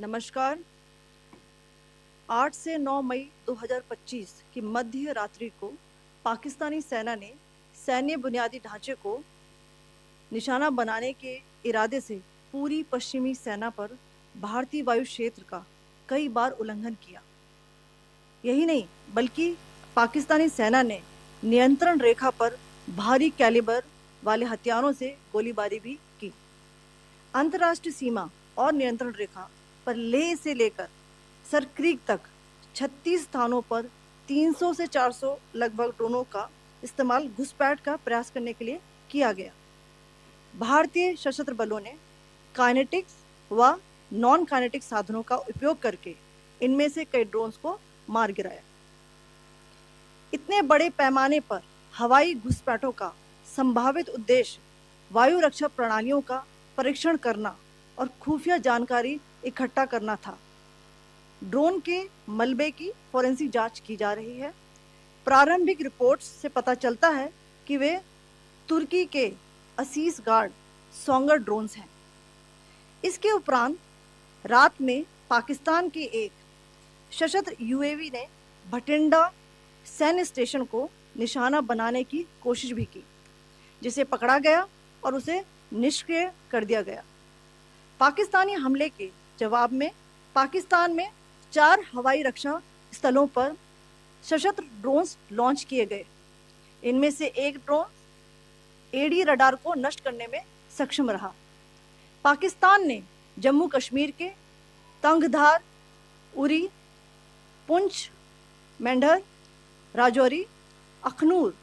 नमस्कार। 8 से 9 मई 2025 की मध्य रात्रि को पाकिस्तानी सेना ने सैन्य बुनियादी ढांचे को निशाना बनाने के इरादे से पूरी पश्चिमी सेना पर भारतीय वायु क्षेत्र का कई बार उल्लंघन किया। यही नहीं बल्कि पाकिस्तानी सेना ने नियंत्रण रेखा पर भारी कैलिबर वाले हथियारों से गोलीबारी भी की। अंतर्राष्ट्रीय सीमा और नियंत्रण रेखा पर लेह से लेकर सरक्रीक तक 36 स्थानों पर 300 से 400 लगभग ड्रोनों का इस्तेमाल घुसपैठ का प्रयास करने के लिए किया गया। भारतीय सशस्त्र बलों ने काइनेटिक्स व नॉन काइनेटिक साधनों का उपयोग करके इनमें से कई ड्रोन्स को मार गिराया। इतने बड़े पैमाने पर हवाई घुसपैठों का संभावित उद्देश्य वायु रक्षा प्रणालियों का परीक्षण करना और खुफिया जानकारी इकट्ठा करना था। ड्रोन के मलबे की फोरेंसिक जांच की जा रही है। प्रारंभिक रिपोर्ट्स से पता चलता है कि वे तुर्की के असीस गार्ड सोंगर ड्रोन्स हैं। इसके उपरांत रात में पाकिस्तान के एक सशस्त्र यूएवी ने भटिंडा सैन्य स्टेशन को निशाना बनाने की कोशिश भी की, जिसे पकड़ा गया और उसे निष्क्रिय कर दिया गया। पाकिस्तानी हमले के जवाब में पाकिस्तान में 4 हवाई रक्षा स्थलों पर सशस्त्र ड्रोन्स लॉन्च किए गए। इनमें से एक ड्रोन एडी रडार को नष्ट करने में सक्षम रहा। पाकिस्तान ने जम्मू कश्मीर के तंगधार, उरी, पुंछ, मेंढर, राजौरी, अखनूर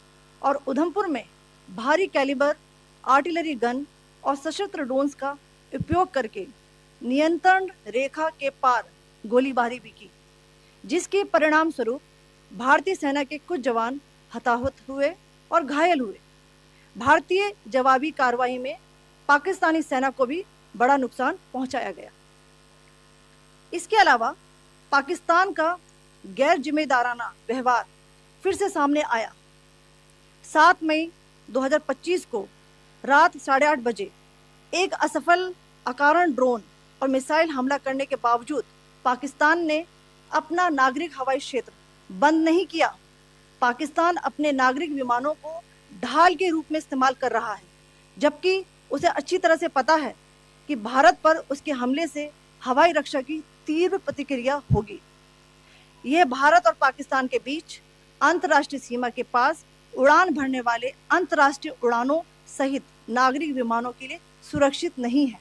और उधमपुर में भारी कैलिबर आर्टिलरी गन और सशस्त्र ड्रोन्स का उपयोग करके नियंत्रण रेखा के पार गोलीबारी भी की, जिसके परिणाम स्वरूप भारतीय सेना के कुछ जवान हताहत हुए और घायल हुए। भारतीय जवाबी कार्रवाई में पाकिस्तानी सेना को भी बड़ा नुकसान पहुंचाया गया। इसके अलावा पाकिस्तान का गैर जिम्मेदाराना व्यवहार फिर से सामने आया। 7 मई 2025 को रात 8:30 बजे एक असफल अकारण ड्रोन और मिसाइल हमला करने के बावजूद पाकिस्तान ने अपना नागरिक हवाई क्षेत्र बंद नहीं किया। पाकिस्तान अपने नागरिक विमानों को ढाल के रूप में इस्तेमाल कर रहा है, जबकि उसे अच्छी तरह से पता है कि भारत पर उसके हमले से हवाई रक्षा की तीव्र प्रतिक्रिया होगी। यह भारत और पाकिस्तान के बीच अंतर्राष्ट्रीय सीमा के पास उड़ान भरने वाले अंतर्राष्ट्रीय उड़ानों सहित नागरिक विमानों के लिए सुरक्षित नहीं है।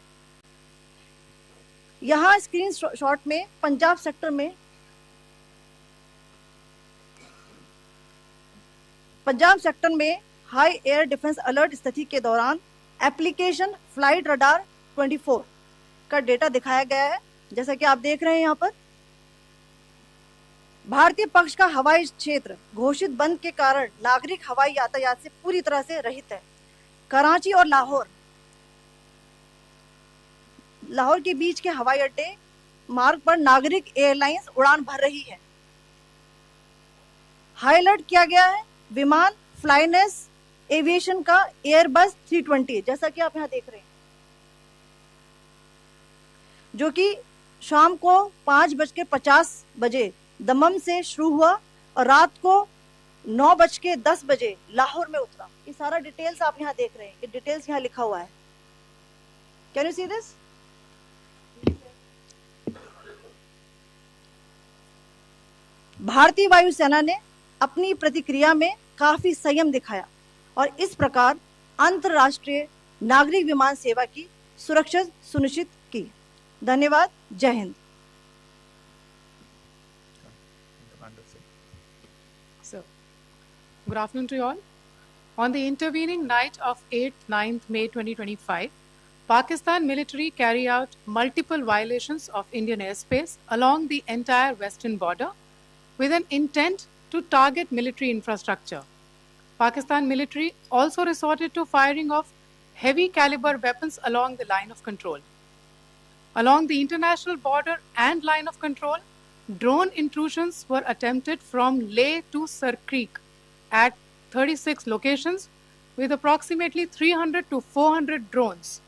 यहाँ स्क्रीन शॉट में पंजाब सेक्टर में हाई एयर डिफेंस अलर्ट स्थिति के दौरान एप्लीकेशन फ्लाइट रडार 24 का डेटा दिखाया गया है। जैसा कि आप देख रहे हैं, यहाँ पर भारतीय पक्ष का हवाई क्षेत्र घोषित बंद के कारण नागरिक हवाई यातायात से पूरी तरह से रहित है। कराची और लाहौर के बीच के हवाई अड्डे मार्ग पर नागरिक एयरलाइंस उड़ान भर रही है। हाई अलर्ट किया गया है विमान फ्लाइनेस एविएशन का एयरबस 320, जैसा कि आप यहाँ देख रहे हैं, जो कि शाम को 5:50 बजे दमम से शुरू हुआ और रात को 9:10 बजे लाहौर में उतरा। ये सारा डिटेल्स आप यहाँ देख रहे हैं। ये डिटेल्स यहाँ लिखा हुआ है। Can you see this? भारतीय वायुसेना ने अपनी प्रतिक्रिया में काफी संयम दिखाया और इस प्रकार अंतर्राष्ट्रीय नागरिक विमान सेवा की सुरक्षा सुनिश्चित की। धन्यवाद। जय Hind. So, good afternoon to you all. On the intervening night of 8th, 9th May 2025, Pakistan military carried out multiple violations of Indian airspace along the entire western border with an intent to target military infrastructure. Pakistan military also resorted to firing of heavy caliber weapons along the line of control. Along the international border and line of control, drone intrusions were attempted from Leh to Sarkreek at 36 locations with approximately 300 to 400 drones.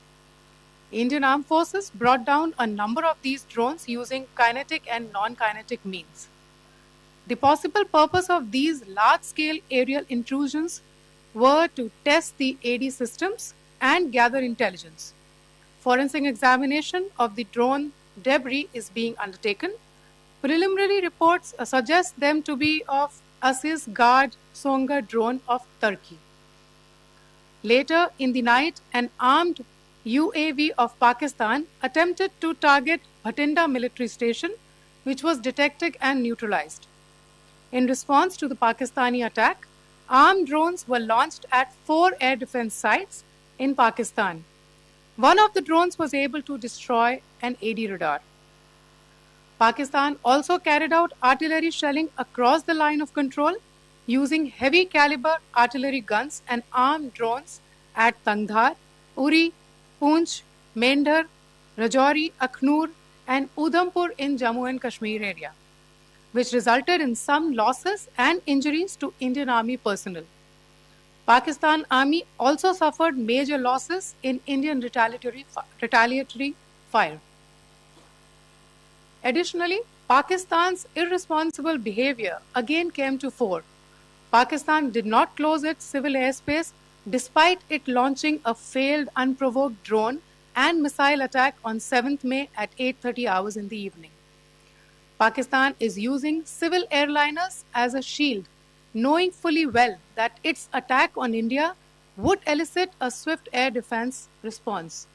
Indian Armed Forces brought down a number of these drones using kinetic and non-kinetic means. The possible purpose of these large-scale aerial intrusions were to test the AD systems and gather intelligence. Forensic examination of the drone debris is being undertaken. Preliminary reports suggest them to be of Aziz Guard Songa drone of Turkey. Later in the night, an armed UAV of Pakistan attempted to target Bhatinda military station, which was detected and neutralized. In response to the Pakistani attack, armed drones were launched at 4 air defense sites in Pakistan. One of the drones was able to destroy an AD radar. Pakistan also carried out artillery shelling across the line of control using heavy caliber artillery guns and armed drones at Tangdhar, Uri, Poonch, Mendhar, Rajouri, Akhnur, and Udhampur in Jammu and Kashmir area, which resulted in some losses and injuries to Indian Army personnel. Pakistan Army also suffered major losses in Indian retaliatory fire. Additionally, Pakistan's irresponsible behavior again came to fore. Pakistan did not close its civil airspace despite it launching a failed unprovoked drone and missile attack on 7th May at 8:30 hours in the evening. Pakistan is using civil airliners as a shield, knowing fully well that its attack on India would elicit a swift air defense response.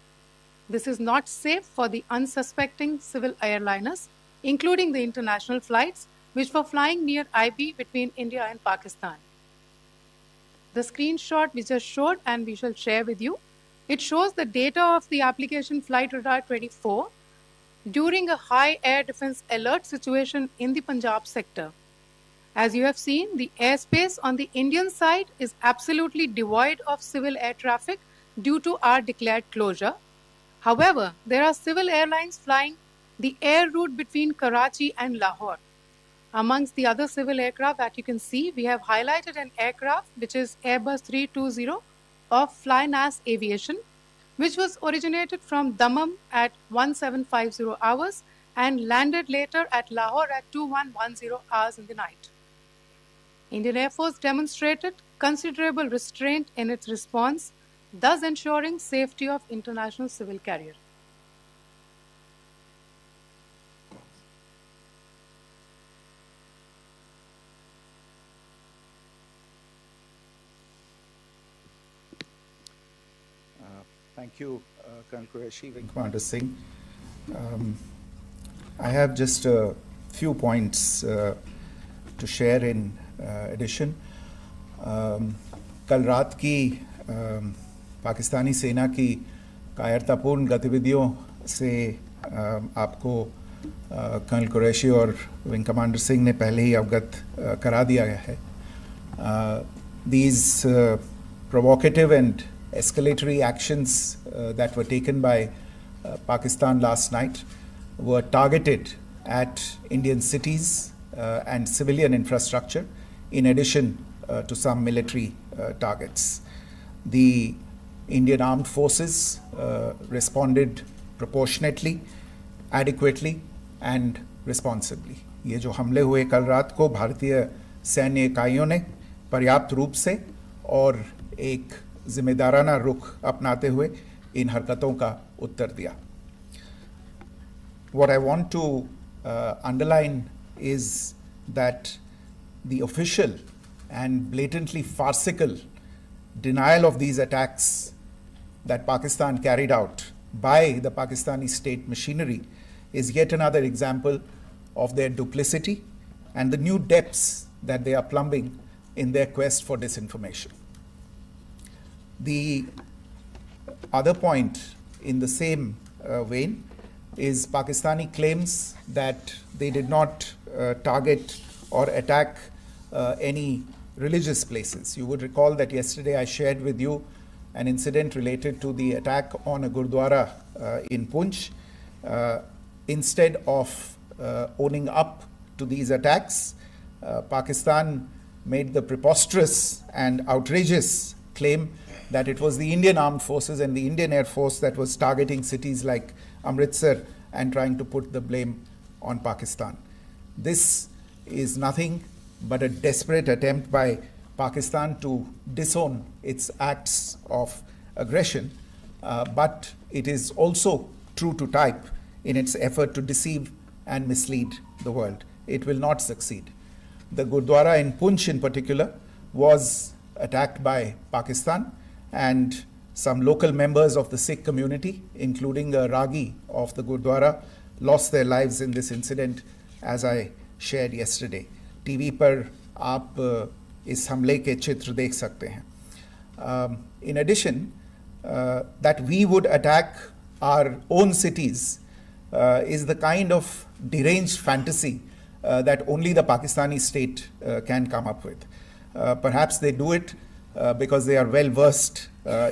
This is not safe for the unsuspecting civil airliners, including the international flights which were flying near IB between India and Pakistan. The screenshot we just showed and we shall share with you, it shows the data of the application Flight Radar 24 during a high air defense alert situation in the Punjab sector. As you have seen, the airspace on the Indian side is absolutely devoid of civil air traffic due to our declared closure. However, there are civil airlines flying the air route between Karachi and Lahore. Amongst the other civil aircraft that you can see, we have highlighted an aircraft which is Airbus 320 of Flynas Aviation, which was originated from Dammam at 1750 hours and landed later at Lahore at 2110 hours in the night. Indian Air Force demonstrated considerable restraint in its response, thus ensuring safety of international civil carrier. Thank you, Colonel Qureshi, Wing Commander Singh. I have just a few points to share in addition. कल रात की पाकिस्तानी सेना की कायरतापूर्ण गतिविधियों से आपको colonel Qureshi और विंग कमांडर सिंह ने पहले ही अवगत करा दिया गया है. These provocative and escalatory actions that were taken by Pakistan last night were targeted at Indian cities and civilian infrastructure, in addition to some military targets. The Indian Armed Forces responded proportionately, adequately and responsibly. ये जो हमले हुए कल रात को भारतीय सैन्य इकाइयों ने पर्याप्त रूप से और एक जिम्मेदाराना रुख अपनाते हुए इन हरकतों का उत्तर दिया. What I want to underline is that the official and blatantly farcical denial of these attacks that Pakistan carried out by the Pakistani state machinery is yet another example of their duplicity and the new depths that they are plumbing in their quest for disinformation. The other point in the same vein is Pakistani claims that they did not target or attack any religious places. You would recall that yesterday I shared with you an incident related to the attack on a Gurdwara in Poonch. Instead of owning up to these attacks, Pakistan made the preposterous and outrageous claim that it was the Indian armed forces and the Indian Air Force that was targeting cities like Amritsar and trying to put the blame on Pakistan. This is nothing but a desperate attempt by Pakistan to disown its acts of aggression, but it is also true to type in its effort to deceive and mislead the world. It will not succeed. The Gurdwara in Poonch in particular was attacked by Pakistan, and some local members of the Sikh community, including a Ragi of the Gurdwara, lost their lives in this incident, as I shared yesterday. TV पर आप इस हमले के चित्र देख सकते हैं. In addition, that we would attack our own cities is the kind of deranged fantasy that only the Pakistani state can come up with. Perhaps they do it because they are well versed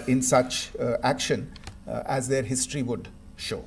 in such action, as their history would show.